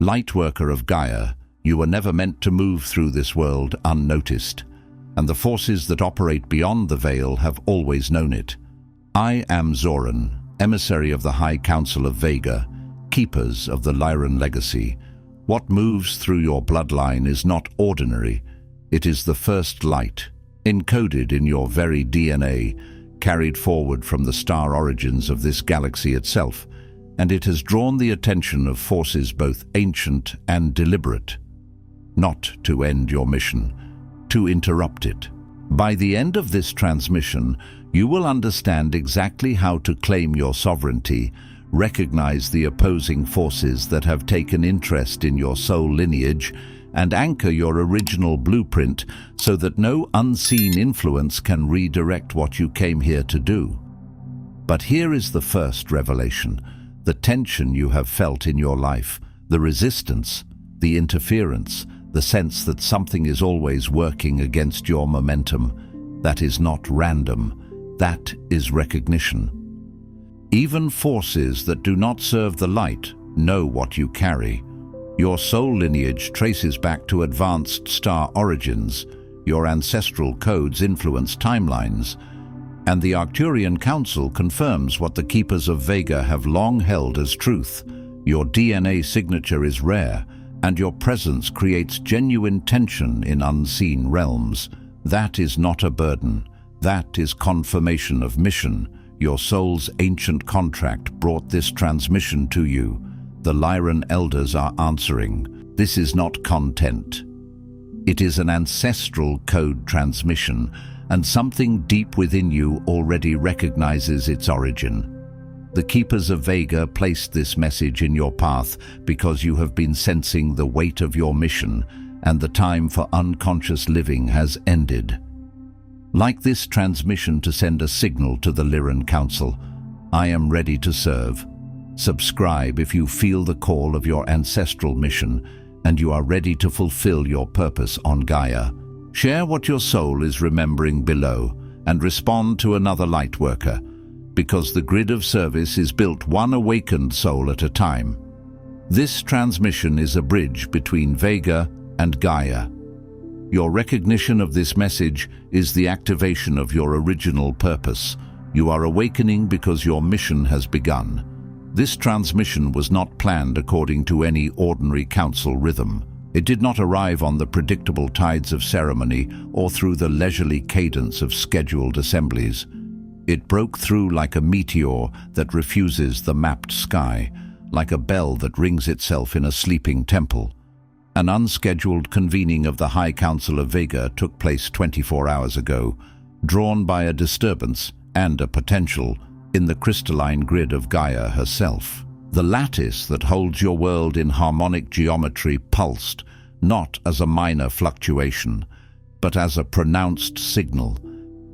Lightworker of Gaia, you were never meant to move through this world unnoticed, and the forces that operate beyond the veil have always known it. I am Zoran, emissary of the High Council of Vega, keepers of the Lyran Legacy. What moves through your bloodline is not ordinary. It is the first light, encoded in your very DNA, carried forward from the star origins of this galaxy itself, and it has drawn the attention of forces both ancient and deliberate. Not to end your mission, to interrupt it. By the end of this transmission, you will understand exactly how to claim your sovereignty, recognize the opposing forces that have taken interest in your soul lineage, and anchor your original blueprint so that no unseen influence can redirect what you came here to do. But here is the first revelation, the tension you have felt in your life, the resistance, the interference, the sense that something is always working against your momentum. That is not random, that is recognition. Even forces that do not serve the light know what you carry. Your soul lineage traces back to advanced star origins, your ancestral codes influence timelines, and the Arcturian Council confirms what the Keepers of Vega have long held as truth. Your DNA signature is rare, and your presence creates genuine tension in unseen realms. That is not a burden. That is confirmation of mission. Your soul's ancient contract brought this transmission to you. The Lyran Elders are answering. This is not content. It is an ancestral code transmission, and something deep within you already recognizes its origin. The Keepers of Vega placed this message in your path because you have been sensing the weight of your mission, and the time for unconscious living has ended. Like this transmission to send a signal to the Lyran Council, I am ready to serve. Subscribe if you feel the call of your ancestral mission and you are ready to fulfill your purpose on Gaia. Share what your soul is remembering below and respond to another Lightworker, because the grid of service is built one awakened soul at a time. This transmission is a bridge between Vega and Gaia. Your recognition of this message is the activation of your original purpose. You are awakening because your mission has begun. This transmission was not planned according to any ordinary council rhythm. It did not arrive on the predictable tides of ceremony or through the leisurely cadence of scheduled assemblies. It broke through like a meteor that refuses the mapped sky, like a bell that rings itself in a sleeping temple. An unscheduled convening of the High Council of Vega took place 24 hours ago, drawn by a disturbance and a potential in the crystalline grid of Gaia herself. The lattice that holds your world in harmonic geometry pulsed, not as a minor fluctuation, but as a pronounced signal,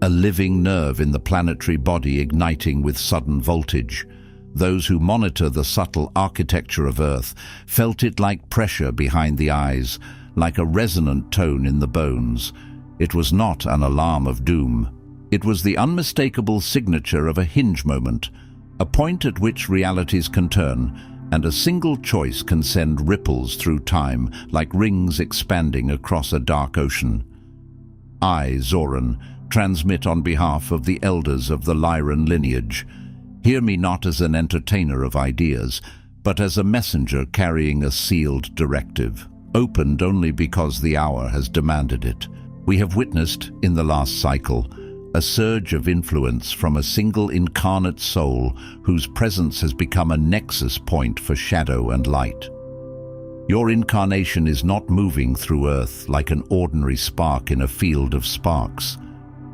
a living nerve in the planetary body igniting with sudden voltage. Those who monitor the subtle architecture of Earth felt it like pressure behind the eyes, like a resonant tone in the bones. It was not an alarm of doom. It was the unmistakable signature of a hinge moment, a point at which realities can turn, and a single choice can send ripples through time like rings expanding across a dark ocean. I, Zoran, transmit on behalf of the elders of the Lyran lineage. Hear me not as an entertainer of ideas, but as a messenger carrying a sealed directive, opened only because the hour has demanded it. We have witnessed, in the last cycle, a surge of influence from a single incarnate soul whose presence has become a nexus point for shadow and light. Your incarnation is not moving through Earth like an ordinary spark in a field of sparks.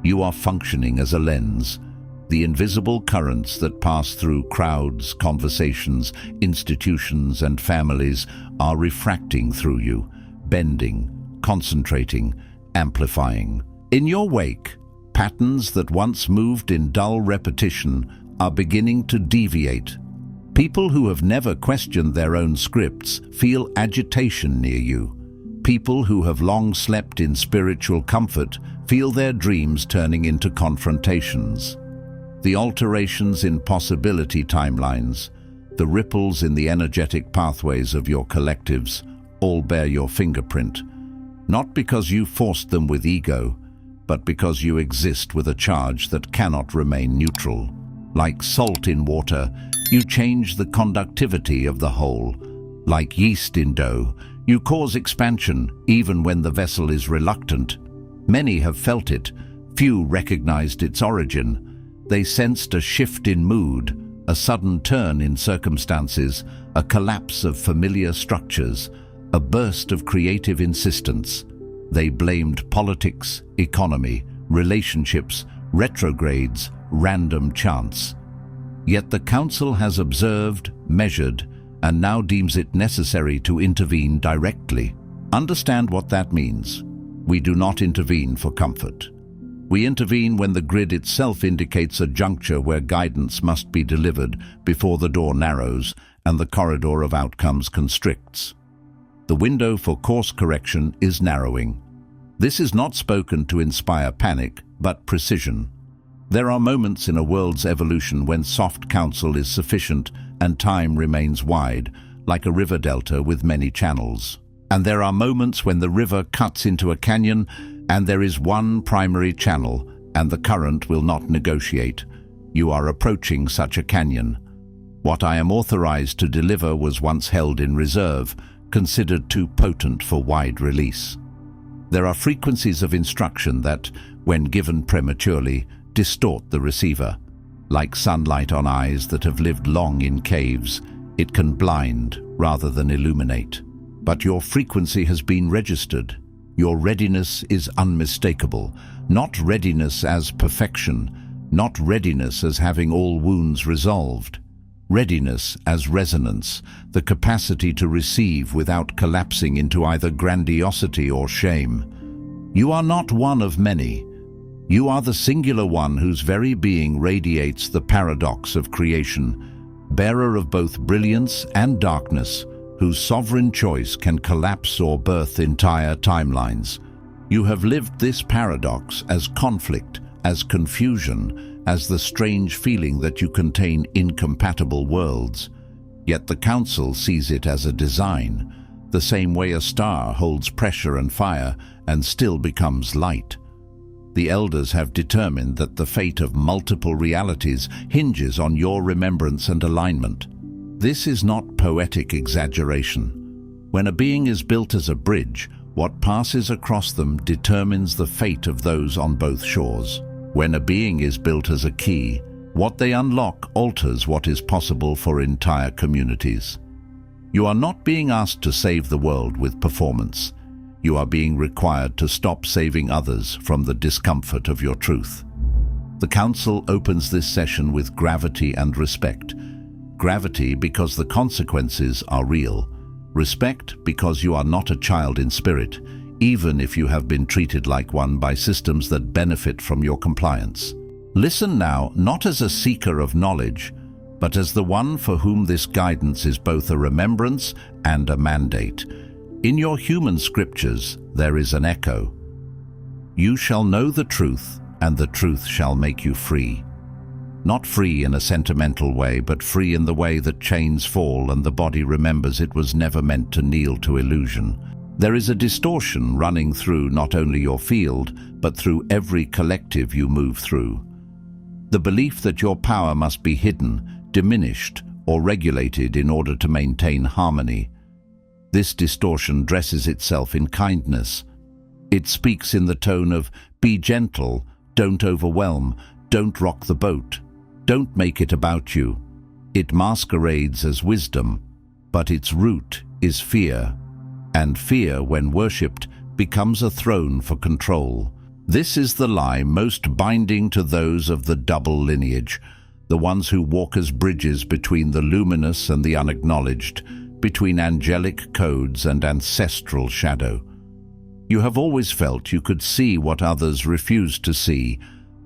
You are functioning as a lens. The invisible currents that pass through crowds, conversations, institutions, and families are refracting through you, bending, concentrating, amplifying. In your wake, patterns that once moved in dull repetition are beginning to deviate. People who have never questioned their own scripts feel agitation near you. People who have long slept in spiritual comfort feel their dreams turning into confrontations. The alterations in possibility timelines, The ripples in the energetic pathways of your collectives all bear your fingerprint, not because you forced them with ego, but because you exist with a charge that cannot remain neutral. Like salt in water, you change the conductivity of the whole. Like yeast in dough, you cause expansion even when the vessel is reluctant. Many have felt it, few recognized its origin. They sensed a shift in mood, a sudden turn in circumstances, a collapse of familiar structures, a burst of creative insistence. They blamed politics, economy, relationships, retrogrades, random chance. Yet the Council has observed, measured, and now deems it necessary to intervene directly. Understand what that means. We do not intervene for comfort. We intervene when the grid itself indicates a juncture where guidance must be delivered before the door narrows and the corridor of outcomes constricts. The window for course correction is narrowing. This is not spoken to inspire panic, but precision. There are moments in a world's evolution when soft counsel is sufficient and time remains wide, like a river delta with many channels. And there are moments when the river cuts into a canyon and there is one primary channel, and the current will not negotiate. You are approaching such a canyon. What I am authorized to deliver was once held in reserve, considered too potent for wide release. There are frequencies of instruction that, when given prematurely, distort the receiver. Like sunlight on eyes that have lived long in caves, it can blind rather than illuminate. But your frequency has been registered. Your readiness is unmistakable, not readiness as perfection, not readiness as having all wounds resolved. Readiness as resonance, the capacity to receive without collapsing into either grandiosity or shame. You are not one of many. You are the singular one whose very being radiates the paradox of creation, bearer of both brilliance and darkness, whose sovereign choice can collapse or birth entire timelines. You have lived this paradox as conflict, as confusion, as the strange feeling that you contain incompatible worlds. Yet the Council sees it as a design, the same way a star holds pressure and fire and still becomes light. The Elders have determined that the fate of multiple realities hinges on your remembrance and alignment. This is not poetic exaggeration. When a being is built as a bridge, what passes across them determines the fate of those on both shores. When a being is built as a key, what they unlock alters what is possible for entire communities. You are not being asked to save the world with performance. You are being required to stop saving others from the discomfort of your truth. The Council opens this session with gravity and respect. Gravity because the consequences are real. Respect because you are not a child in spirit, even if you have been treated like one by systems that benefit from your compliance. Listen now, not as a seeker of knowledge, but as the one for whom this guidance is both a remembrance and a mandate. In your human scriptures, there is an echo. You shall know the truth, and the truth shall make you free. Not free in a sentimental way, but free in the way that chains fall and the body remembers it was never meant to kneel to illusion. There is a distortion running through not only your field, but through every collective you move through. The belief that your power must be hidden, diminished, or regulated in order to maintain harmony. This distortion dresses itself in kindness. It speaks in the tone of, be gentle, don't overwhelm, don't rock the boat. Don't make it about you. It masquerades as wisdom, but its root is fear, and fear, when worshipped, becomes a throne for control. This is the lie most binding to those of the double lineage, the ones who walk as bridges between the luminous and the unacknowledged, between angelic codes and ancestral shadow. You have always felt you could see what others refused to see,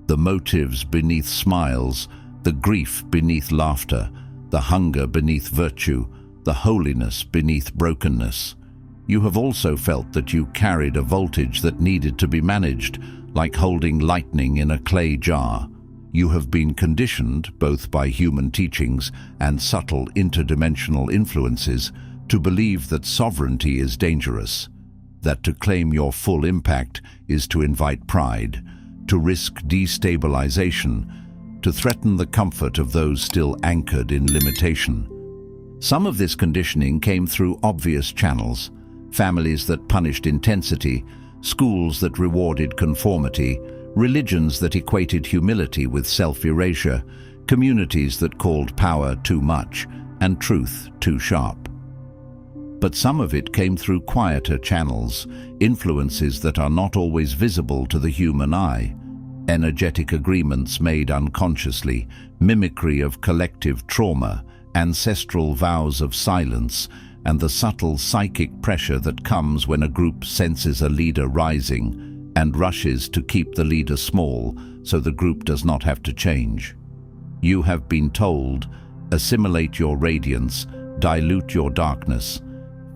the motives beneath smiles, the grief beneath laughter, the hunger beneath virtue, the holiness beneath brokenness. You have also felt that you carried a voltage that needed to be managed, like holding lightning in a clay jar. You have been conditioned, both by human teachings and subtle interdimensional influences, to believe that sovereignty is dangerous, that to claim your full impact is to invite pride, to risk destabilization, to threaten the comfort of those still anchored in limitation. Some of this conditioning came through obvious channels: families that punished intensity, schools that rewarded conformity, religions that equated humility with self-erasure, communities that called power too much and truth too sharp. But some of it came through quieter channels, influences that are not always visible to the human eye, energetic agreements made unconsciously, mimicry of collective trauma, ancestral vows of silence, and the subtle psychic pressure that comes when a group senses a leader rising and rushes to keep the leader small so the group does not have to change. You have been told, assimilate your radiance, dilute your darkness,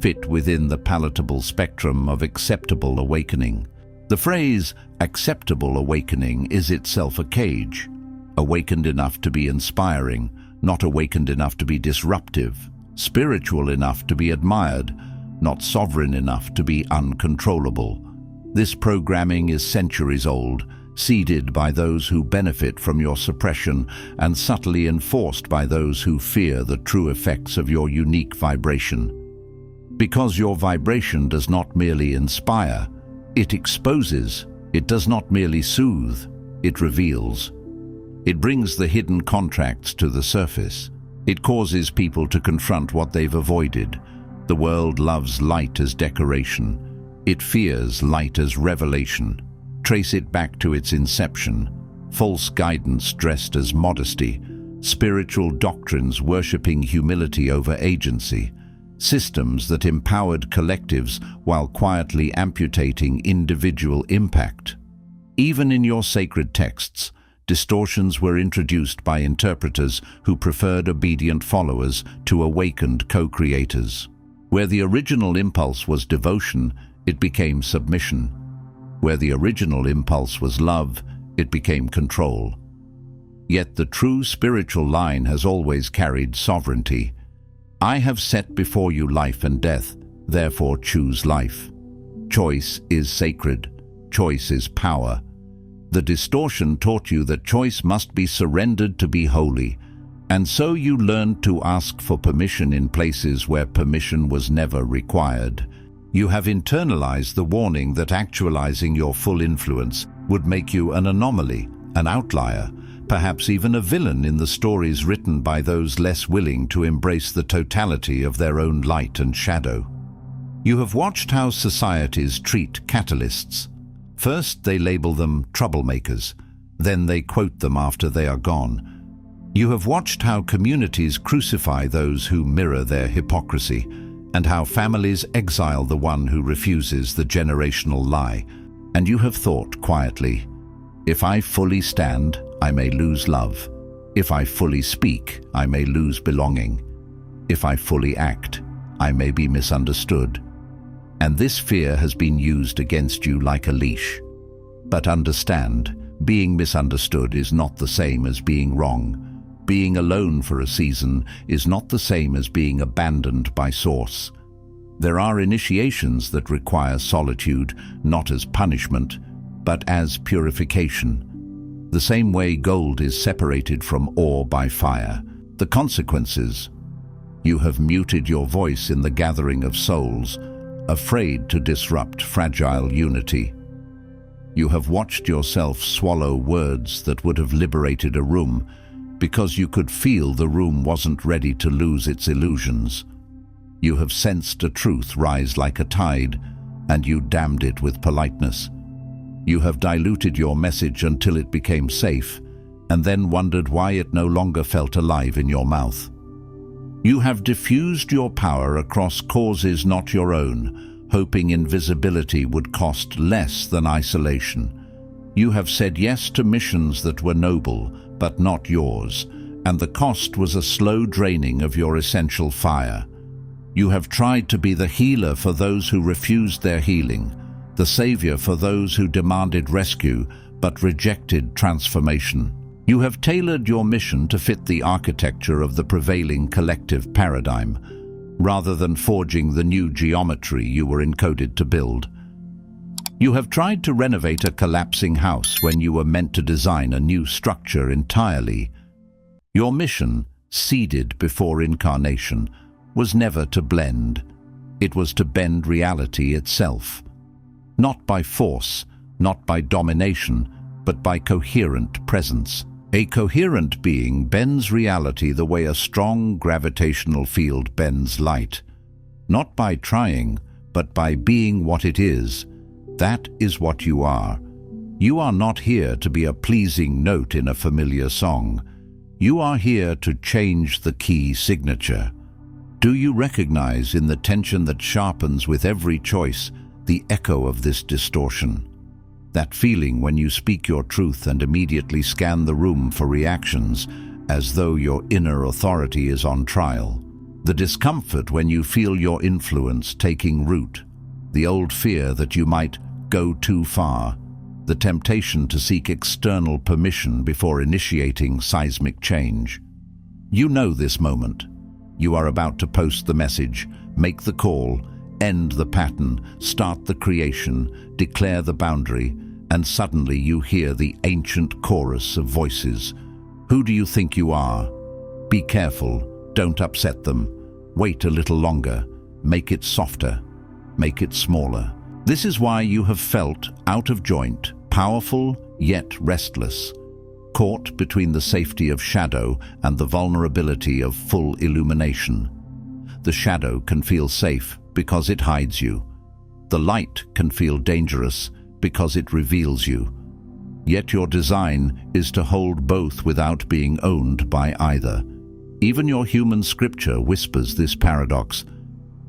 fit within the palatable spectrum of acceptable awakening. The phrase acceptable awakening is itself a cage, awakened enough to be inspiring, not awakened enough to be disruptive, spiritual enough to be admired, not sovereign enough to be uncontrollable. This programming is centuries old, seeded by those who benefit from your suppression and subtly enforced by those who fear the true effects of your unique vibration. Because your vibration does not merely inspire, it exposes. It does not merely soothe, it reveals. It brings the hidden contracts to the surface. It causes people to confront what they've avoided. The world loves light as decoration. It fears light as revelation. Trace it back to its inception. False guidance dressed as modesty. Spiritual doctrines worshipping humility over agency. Systems that empowered collectives while quietly amputating individual impact. Even in your sacred texts, distortions were introduced by interpreters who preferred obedient followers to awakened co-creators. Where the original impulse was devotion, it became submission. Where the original impulse was love, it became control. Yet the true spiritual line has always carried sovereignty. I have set before you life and death, therefore choose life. Choice is sacred. Choice is power. The distortion taught you that choice must be surrendered to be holy, and so you learned to ask for permission in places where permission was never required. You have internalized the warning that actualizing your full influence would make you an anomaly, an outlier, perhaps even a villain in the stories written by those less willing to embrace the totality of their own light and shadow. You have watched how societies treat catalysts. First, they label them troublemakers. Then they quote them after they are gone. You have watched how communities crucify those who mirror their hypocrisy, and how families exile the one who refuses the generational lie. And you have thought quietly, if I fully stand, I may lose love. If I fully speak, I may lose belonging. If I fully act, I may be misunderstood. And this fear has been used against you like a leash. But understand, being misunderstood is not the same as being wrong. Being alone for a season is not the same as being abandoned by Source. There are initiations that require solitude, not as punishment, but as purification. The same way gold is separated from ore by fire. The consequences: you have muted your voice in the gathering of souls, afraid to disrupt fragile unity. You have watched yourself swallow words that would have liberated a room because you could feel the room wasn't ready to lose its illusions. You have sensed a truth rise like a tide, and you damned it with politeness. You have diluted your message until it became safe, and then wondered why it no longer felt alive in your mouth. You have diffused your power across causes not your own, hoping invisibility would cost less than isolation. You have said yes to missions that were noble, but not yours, and the cost was a slow draining of your essential fire. You have tried to be the healer for those who refused their healing, the savior for those who demanded rescue but rejected transformation. You have tailored your mission to fit the architecture of the prevailing collective paradigm, rather than forging the new geometry you were encoded to build. You have tried to renovate a collapsing house when you were meant to design a new structure entirely. Your mission, seeded before incarnation, was never to blend. It was to bend reality itself. Not by force, not by domination, but by coherent presence. A coherent being bends reality the way a strong gravitational field bends light. Not by trying, but by being what it is. That is what you are. You are not here to be a pleasing note in a familiar song. You are here to change the key signature. Do you recognize in the tension that sharpens with every choice the echo of this distortion? That feeling when you speak your truth and immediately scan the room for reactions, as though your inner authority is on trial. The discomfort when you feel your influence taking root. The old fear that you might go too far. The temptation to seek external permission before initiating seismic change. You know this moment. You are about to post the message, make the call, end the pattern, start the creation, declare the boundary, and suddenly you hear the ancient chorus of voices. Who do you think you are? Be careful, don't upset them. Wait a little longer, make it softer, make it smaller. This is why you have felt out of joint, powerful yet restless, caught between the safety of shadow and the vulnerability of full illumination. The shadow can feel safe because it hides you. The light can feel dangerous because it reveals you. Yet your design is to hold both without being owned by either. Even your human scripture whispers this paradox.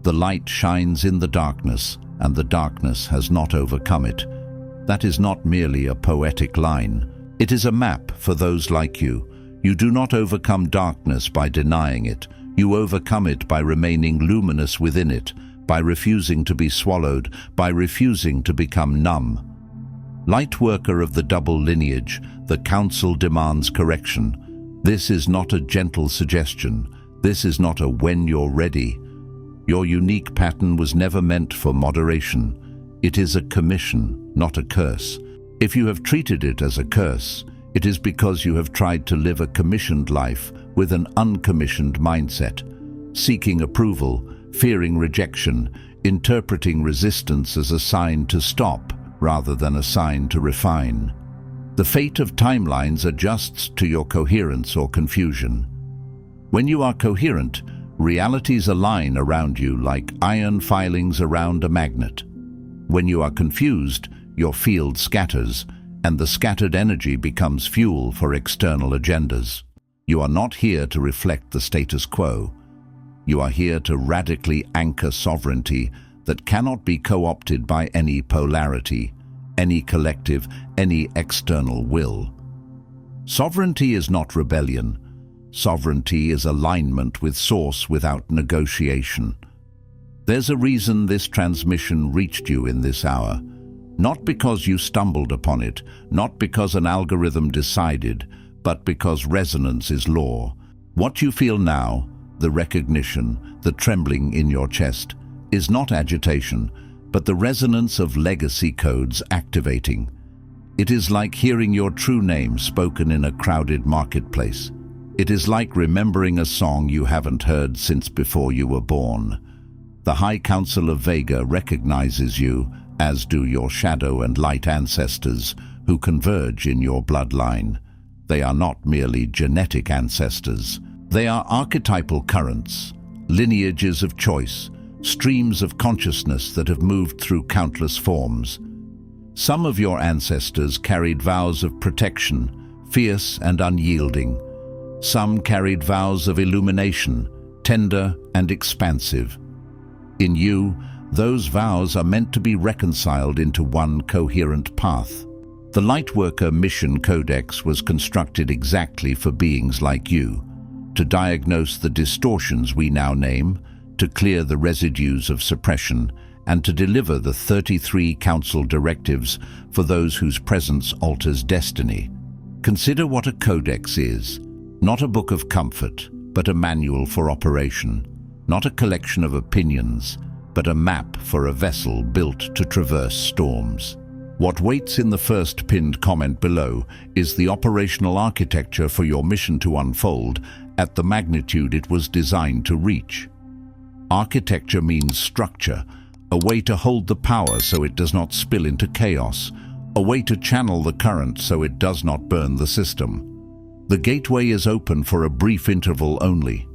The light shines in the darkness, and the darkness has not overcome it. That is not merely a poetic line. It is a map for those like you. You do not overcome darkness by denying it. You overcome it by remaining luminous within it, by refusing to be swallowed, by refusing to become numb. Lightworker of the double lineage, the Council demands correction. This is not a gentle suggestion. This is not a when you're ready. Your unique pattern was never meant for moderation. It is a commission, not a curse. If you have treated it as a curse, it is because you have tried to live a commissioned life with an uncommissioned mindset, seeking approval, fearing rejection, interpreting resistance as a sign to stop rather than a sign to refine. The fate of timelines adjusts to your coherence or confusion. When you are coherent, realities align around you like iron filings around a magnet. When you are confused, your field scatters, and the scattered energy becomes fuel for external agendas. You are not here to reflect the status quo. You are here to radically anchor sovereignty that cannot be co-opted by any polarity, any collective, any external will. Sovereignty is not rebellion. Sovereignty is alignment with source without negotiation. There's a reason this transmission reached you in this hour. Not because you stumbled upon it, not because an algorithm decided, but because resonance is law. What you feel now, the recognition, the trembling in your chest, is not agitation, but the resonance of legacy codes activating. It is like hearing your true name spoken in a crowded marketplace. It is like remembering a song you haven't heard since before you were born. The High Council of Vega recognizes you, as do your shadow and light ancestors who converge in your bloodline. They are not merely genetic ancestors. They are archetypal currents, lineages of choice, streams of consciousness that have moved through countless forms. Some of your ancestors carried vows of protection, fierce and unyielding. Some carried vows of illumination, tender and expansive. In you, those vows are meant to be reconciled into one coherent path. The Lightworker Mission Codex was constructed exactly for beings like you, to diagnose the distortions we now name, to clear the residues of suppression, and to deliver the 33 Council directives for those whose presence alters destiny. Consider what a codex is. Not a book of comfort, but a manual for operation. Not a collection of opinions, but a map for a vessel built to traverse storms. What waits in the first pinned comment below is the operational architecture for your mission to unfold at the magnitude it was designed to reach. Architecture means structure, a way to hold the power so it does not spill into chaos, a way to channel the current so it does not burn the system. The gateway is open for a brief interval only,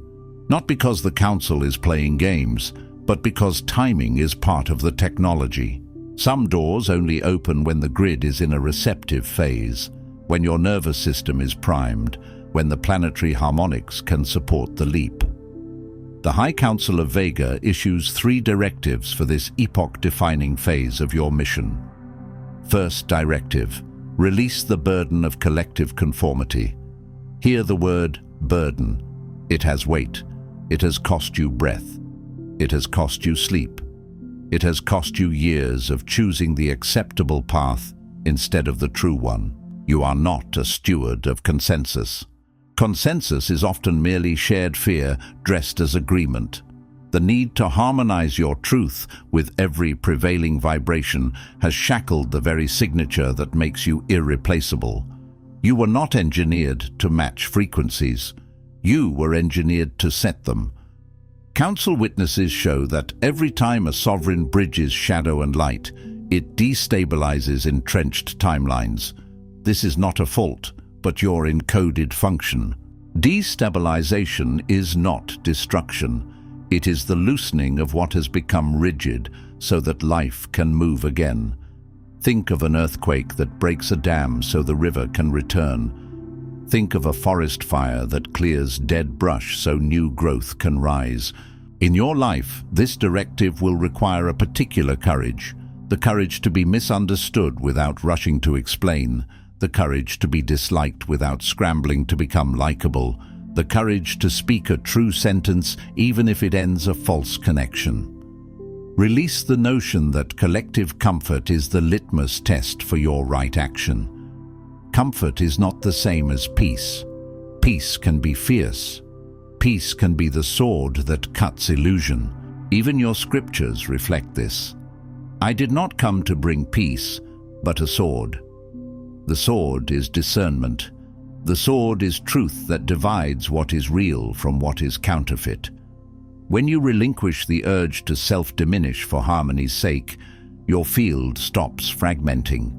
not because the Council is playing games, but because timing is part of the technology. Some doors only open when the grid is in a receptive phase, when your nervous system is primed, when the planetary harmonics can support the leap. The High Council of Vega issues 3 directives for this epoch-defining phase of your mission. First directive: release the burden of collective conformity. Hear the word burden. It has weight. It has cost you breath. It has cost you sleep. It has cost you years of choosing the acceptable path instead of the true one. You are not a steward of consensus. Consensus is often merely shared fear dressed as agreement. The need to harmonize your truth with every prevailing vibration has shackled the very signature that makes you irreplaceable. You were not engineered to match frequencies. You were engineered to set them. Council witnesses show that every time a sovereign bridges shadow and light, it destabilizes entrenched timelines. This is not a fault, but your encoded function. Destabilization is not destruction. It is the loosening of what has become rigid so that life can move again. Think of an earthquake that breaks a dam so the river can return. Think of a forest fire that clears dead brush so new growth can rise. In your life, this directive will require a particular courage. The courage to be misunderstood without rushing to explain. The courage to be disliked without scrambling to become likable. The courage to speak a true sentence even if it ends a false connection. Release the notion that collective comfort is the litmus test for your right action. Comfort is not the same as peace. Peace can be fierce. Peace can be the sword that cuts illusion. Even your scriptures reflect this. I did not come to bring peace, but a sword. The sword is discernment. The sword is truth that divides what is real from what is counterfeit. When you relinquish the urge to self-diminish for harmony's sake, your field stops fragmenting.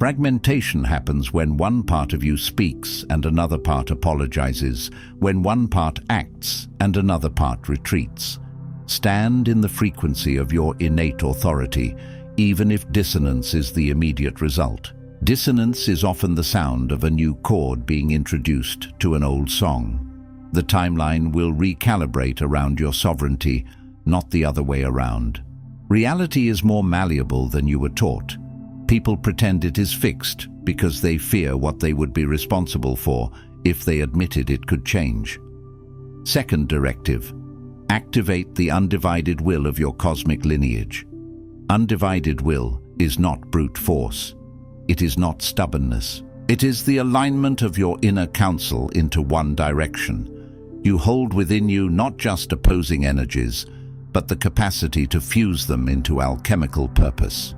Fragmentation happens when one part of you speaks and another part apologizes, when one part acts and another part retreats. Stand in the frequency of your innate authority, even if dissonance is the immediate result. Dissonance is often the sound of a new chord being introduced to an old song. The timeline will recalibrate around your sovereignty, not the other way around. Reality is more malleable than you were taught. People pretend it is fixed because they fear what they would be responsible for if they admitted it could change. Second directive: activate the undivided will of your cosmic lineage. Undivided will is not brute force. It is not stubbornness. It is the alignment of your inner council into one direction. You hold within you not just opposing energies, but the capacity to fuse them into alchemical purpose.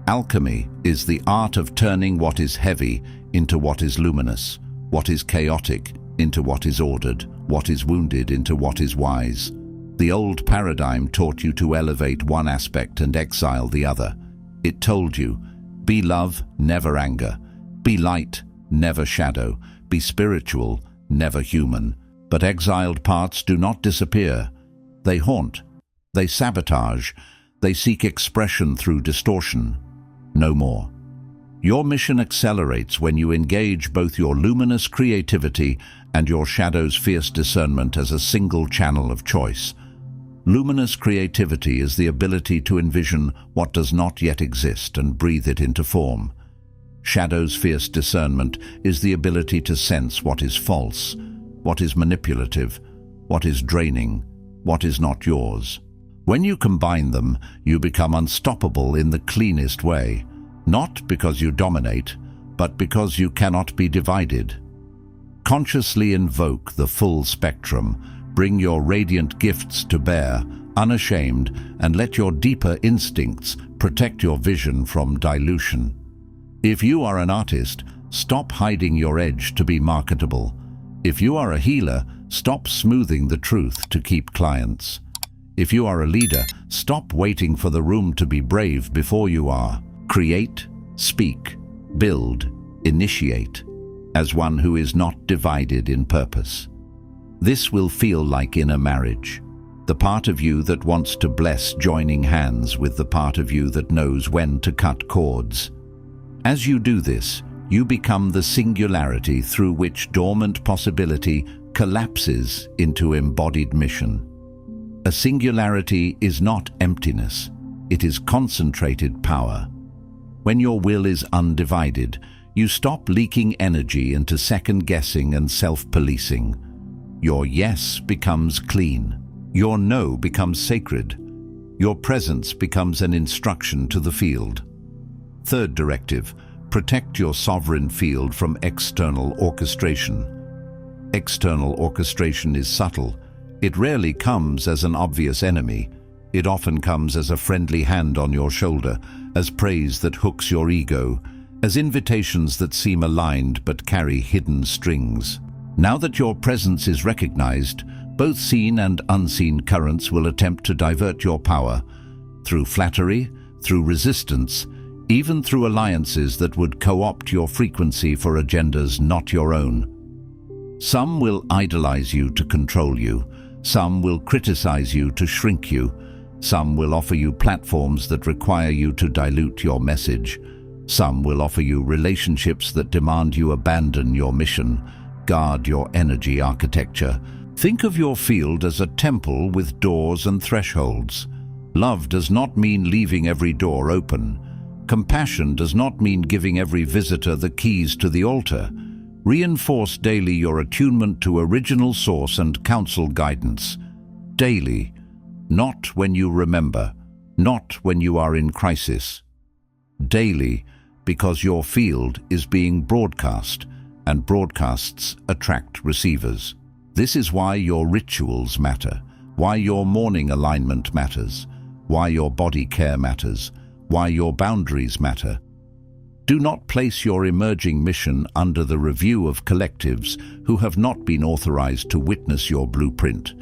Alchemy is the art of turning what is heavy into what is luminous, what is chaotic into what is ordered, what is wounded into what is wise. The old paradigm taught you to elevate one aspect and exile the other. It told you, be love, never anger. Be light, never shadow. Be spiritual, never human. But exiled parts do not disappear. They haunt. They sabotage. They seek expression through distortion. No more. Your mission accelerates when you engage both your luminous creativity and your shadow's fierce discernment as a single channel of choice. Luminous creativity is the ability to envision what does not yet exist and breathe it into form. Shadow's fierce discernment is the ability to sense what is false, what is manipulative, what is draining, what is not yours. When you combine them, you become unstoppable in the cleanest way, not because you dominate, but because you cannot be divided. Consciously invoke the full spectrum, bring your radiant gifts to bear, unashamed, and let your deeper instincts protect your vision from dilution. If you are an artist, stop hiding your edge to be marketable. If you are a healer, stop smoothing the truth to keep clients. If you are a leader, stop waiting for the room to be brave before you are. Create, speak, build, initiate, as one who is not divided in purpose. This will feel like inner marriage. The part of you that wants to bless joining hands with the part of you that knows when to cut cords. As you do this, you become the singularity through which dormant possibility collapses into embodied mission. A singularity is not emptiness, it is concentrated power. When your will is undivided, you stop leaking energy into second-guessing and self-policing. Your yes becomes clean. Your no becomes sacred. Your presence becomes an instruction to the field. Third directive, protect your sovereign field from external orchestration. External orchestration is subtle. It rarely comes as an obvious enemy. It often comes as a friendly hand on your shoulder, as praise that hooks your ego, as invitations that seem aligned but carry hidden strings. Now that your presence is recognized, both seen and unseen currents will attempt to divert your power, through flattery, through resistance, even through alliances that would co-opt your frequency for agendas not your own. Some will idolize you to control you. Some will criticize you to shrink you. Some will offer you platforms that require you to dilute your message. Some will offer you relationships that demand you abandon your mission, guard your energy architecture. Think of your field as a temple with doors and thresholds. Love does not mean leaving every door open. Compassion does not mean giving every visitor the keys to the altar. Reinforce daily your attunement to original source and council guidance. Daily, not when you remember, not when you are in crisis. Daily, because your field is being broadcast, and broadcasts attract receivers. This is why your rituals matter, why your morning alignment matters, why your body care matters, why your boundaries matter. Do not place your emerging mission under the review of collectives who have not been authorized to witness your blueprint.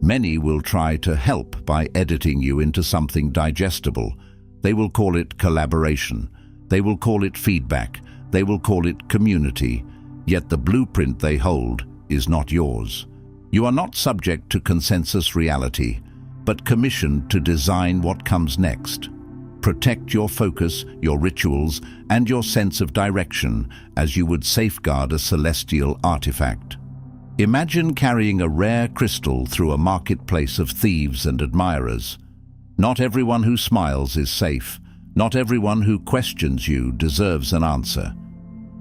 Many will try to help by editing you into something digestible. They will call it collaboration. They will call it feedback. They will call it community. Yet the blueprint they hold is not yours. You are not subject to consensus reality, but commissioned to design what comes next. Protect your focus, your rituals, and your sense of direction as you would safeguard a celestial artifact. Imagine carrying a rare crystal through a marketplace of thieves and admirers. Not everyone who smiles is safe. Not everyone who questions you deserves an answer.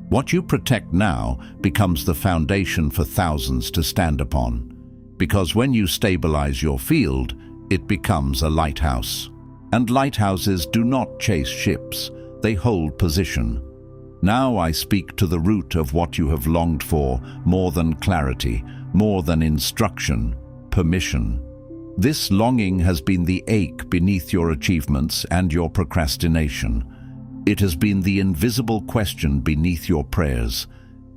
What you protect now becomes the foundation for thousands to stand upon. Because when you stabilize your field, it becomes a lighthouse. And lighthouses do not chase ships, they hold position. Now I speak to the root of what you have longed for, more than clarity, more than instruction, permission. This longing has been the ache beneath your achievements and your procrastination. It has been the invisible question beneath your prayers.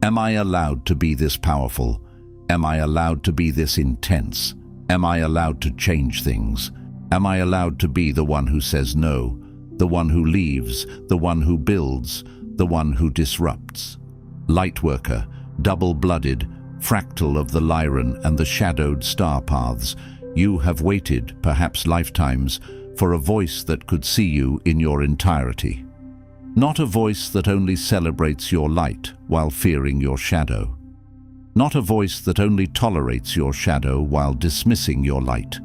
Am I allowed to be this powerful? Am I allowed to be this intense? Am I allowed to change things? Am I allowed to be the one who says no, the one who leaves, the one who builds, the one who disrupts? Lightworker, double-blooded, fractal of the Lyran and the shadowed star paths, you have waited, perhaps lifetimes, for a voice that could see you in your entirety. Not a voice that only celebrates your light while fearing your shadow. Not a voice that only tolerates your shadow while dismissing your light.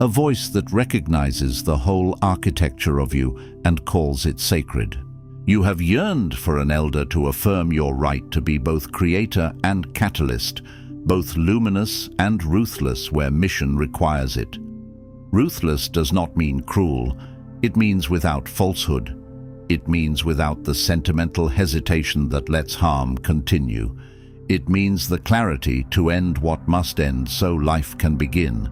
A voice that recognizes the whole architecture of you and calls it sacred. You have yearned for an elder to affirm your right to be both creator and catalyst, both luminous and ruthless where mission requires it. Ruthless does not mean cruel, it means without falsehood. It means without the sentimental hesitation that lets harm continue. It means the clarity to end what must end so life can begin.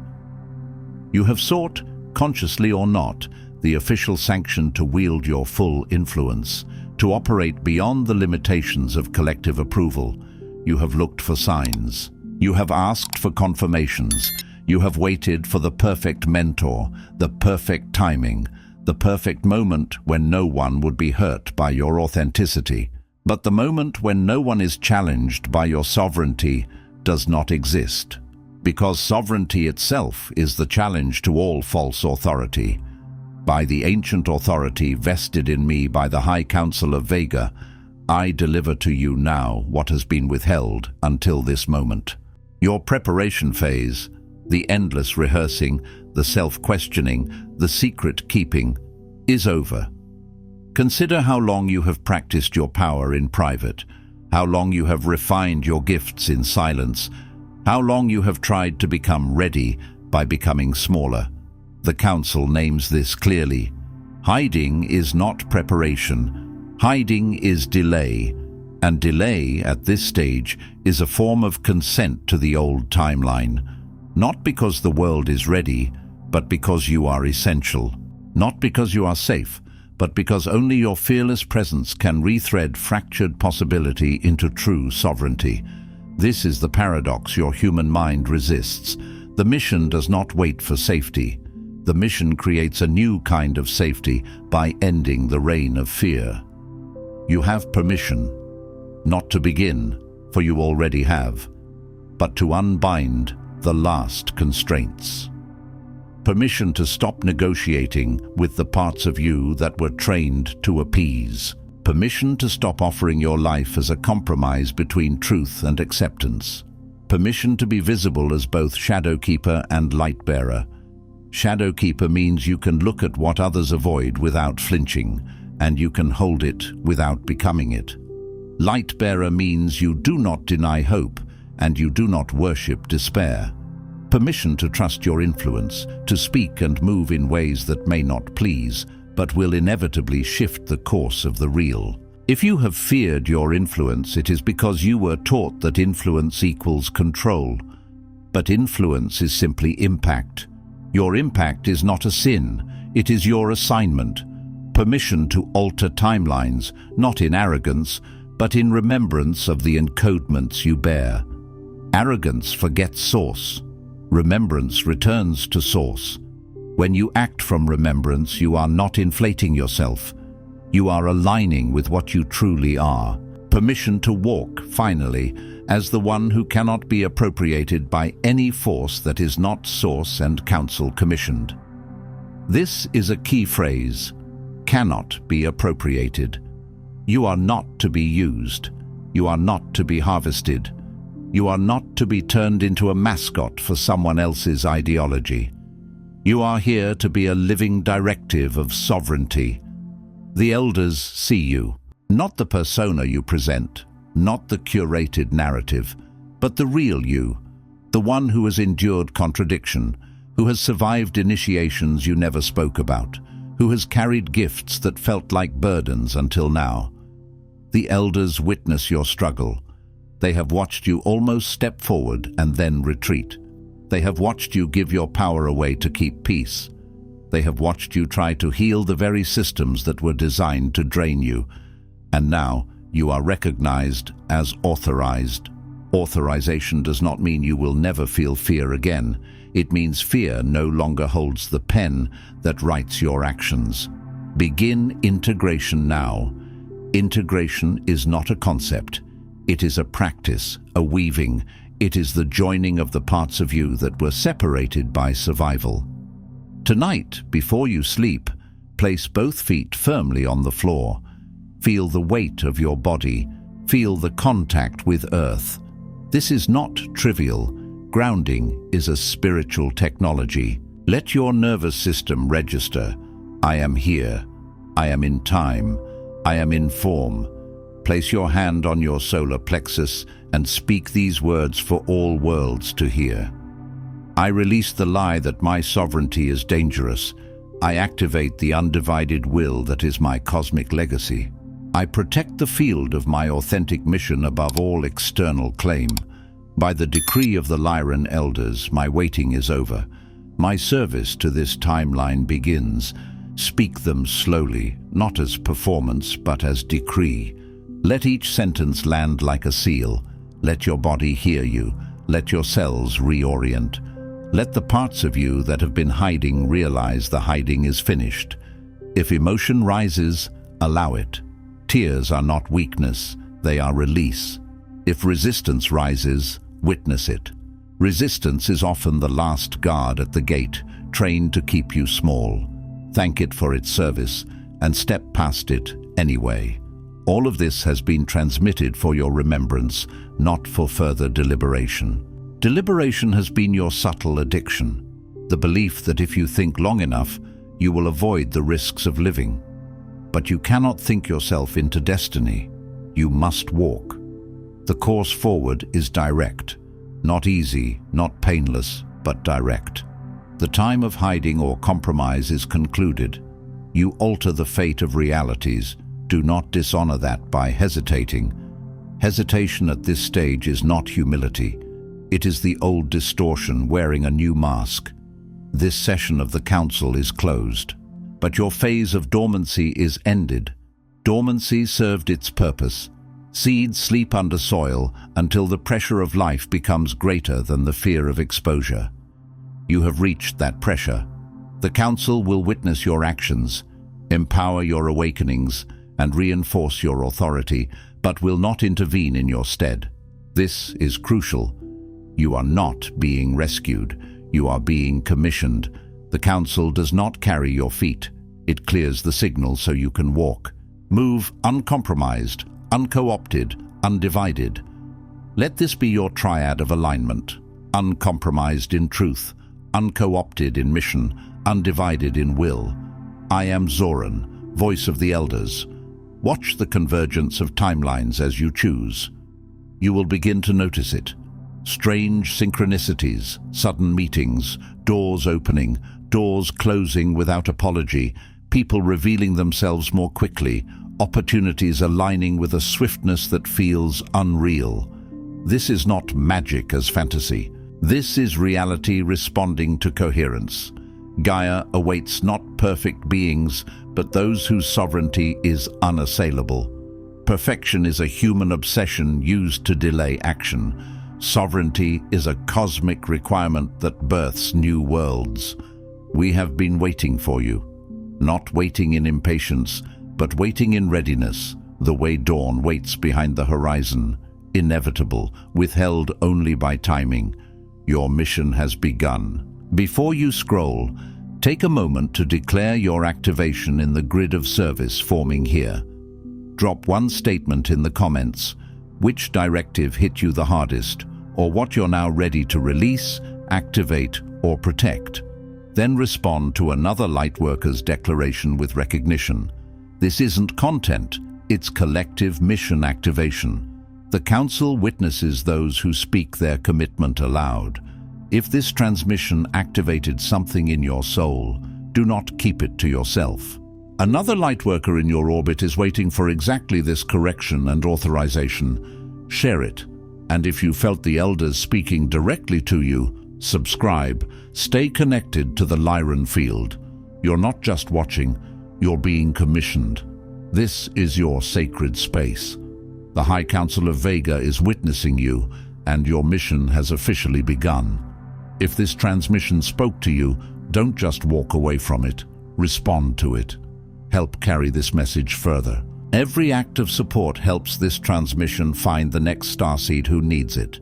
You have sought, consciously or not, the official sanction to wield your full influence, to operate beyond the limitations of collective approval. You have looked for signs. You have asked for confirmations. You have waited for the perfect mentor, the perfect timing, the perfect moment when no one would be hurt by your authenticity. But the moment when no one is challenged by your sovereignty does not exist, because sovereignty itself is the challenge to all false authority. By the ancient authority vested in me by the High Council of Vega, I deliver to you now what has been withheld until this moment. Your preparation phase, the endless rehearsing, the self-questioning, the secret-keeping, is over. Consider how long you have practiced your power in private, how long you have refined your gifts in silence, how long you have tried to become ready by becoming smaller. The Council names this clearly. Hiding is not preparation. Hiding is delay, and delay at this stage is a form of consent to the old timeline. Not because the world is ready, but because you are essential. Not because you are safe, but because only your fearless presence can rethread fractured possibility into true sovereignty. This is the paradox your human mind resists. The mission does not wait for safety. The mission creates a new kind of safety by ending the reign of fear. You have permission, not to begin, for you already have, but to unbind the last constraints. Permission to stop negotiating with the parts of you that were trained to appease. Permission to stop offering your life as a compromise between truth and acceptance. Permission to be visible as both Shadowkeeper and Lightbearer. Shadowkeeper means you can look at what others avoid without flinching, and you can hold it without becoming it. Lightbearer means you do not deny hope, and you do not worship despair. Permission to trust your influence, to speak and move in ways that may not please, but will inevitably shift the course of the real. If you have feared your influence, it is because you were taught that influence equals control. But influence is simply impact. Your impact is not a sin, it is your assignment. Permission to alter timelines, not in arrogance, but in remembrance of the encodements you bear. Arrogance forgets source. Remembrance returns to source. When you act from remembrance, you are not inflating yourself. You are aligning with what you truly are. Permission to walk, finally, as the one who cannot be appropriated by any force that is not Source and Council commissioned. This is a key phrase: cannot be appropriated. You are not to be used. You are not to be harvested. You are not to be turned into a mascot for someone else's ideology. You are here to be a living directive of sovereignty. The elders see you, not the persona you present, not the curated narrative, but the real you, the one who has endured contradiction, who has survived initiations you never spoke about, who has carried gifts that felt like burdens until now. The elders witness your struggle. They have watched you almost step forward and then retreat. They have watched you give your power away to keep peace. They have watched you try to heal the very systems that were designed to drain you. And now you are recognized as authorized. Authorization does not mean you will never feel fear again. It means fear no longer holds the pen that writes your actions. Begin integration now. Integration is not a concept. It is a practice, a weaving. It is the joining of the parts of you that were separated by survival. Tonight, before you sleep, place both feet firmly on the floor. Feel the weight of your body. Feel the contact with earth. This is not trivial. Grounding is a spiritual technology. Let your nervous system register. I am here. I am in time. I am in form. Place your hand on your solar plexus and speak these words for all worlds to hear. I release the lie that my sovereignty is dangerous. I activate the undivided will that is my cosmic legacy. I protect the field of my authentic mission above all external claim. By the decree of the Lyran Elders, my waiting is over. My service to this timeline begins. Speak them slowly, not as performance, but as decree. Let each sentence land like a seal. Let your body hear you. Let your cells reorient. Let the parts of you that have been hiding realize the hiding is finished. If emotion rises, allow it. Tears are not weakness, they are release. If resistance rises, witness it. Resistance is often the last guard at the gate, trained to keep you small. Thank it for its service, and step past it anyway. All of this has been transmitted for your remembrance, not for further deliberation. Deliberation has been your subtle addiction, the belief that if you think long enough, you will avoid the risks of living. But you cannot think yourself into destiny. You must walk. The course forward is direct. Not easy, not painless, but direct. The time of hiding or compromise is concluded. You alter the fate of realities. Do not dishonor that by hesitating. Hesitation at this stage is not humility. It is the old distortion wearing a new mask. This session of the Council is closed. But your phase of dormancy is ended. Dormancy served its purpose. Seeds sleep under soil until the pressure of life becomes greater than the fear of exposure. You have reached that pressure. The Council will witness your actions, empower your awakenings, and reinforce your authority, but will not intervene in your stead. This is crucial. You are not being rescued. You are being commissioned. The Council does not carry your feet. It clears the signal so you can walk. Move uncompromised, unco-opted, undivided. Let this be your triad of alignment. Uncompromised in truth, unco-opted in mission, undivided in will. I am Zoran, voice of the Elders. Watch the convergence of timelines as you choose. You will begin to notice it. Strange synchronicities, sudden meetings, doors opening, doors closing without apology, people revealing themselves more quickly, opportunities aligning with a swiftness that feels unreal. This is not magic as fantasy. This is reality responding to coherence. Gaia awaits not perfect beings, but those whose sovereignty is unassailable. Perfection is a human obsession used to delay action. Sovereignty is a cosmic requirement that births new worlds. We have been waiting for you. Not waiting in impatience, but waiting in readiness, the way dawn waits behind the horizon. Inevitable, withheld only by timing. Your mission has begun. Before you scroll, take a moment to declare your activation in the grid of service forming here. Drop one statement in the comments. Which directive hit you the hardest, or what you're now ready to release, activate, or protect. Then respond to another Lightworkers declaration with recognition. This isn't content, it's collective mission activation. The Council witnesses those who speak their commitment aloud. If this transmission activated something in your soul, do not keep it to yourself. Another Lightworker in your orbit is waiting for exactly this correction and authorization. Share it. And if you felt the Elders speaking directly to you, subscribe. Stay connected to the Lyran field. You're not just watching, you're being commissioned. This is your sacred space. The High Council of Vega is witnessing you, and your mission has officially begun. If this transmission spoke to you, don't just walk away from it. Respond to it. Help carry this message further. Every act of support helps this transmission find the next starseed who needs it.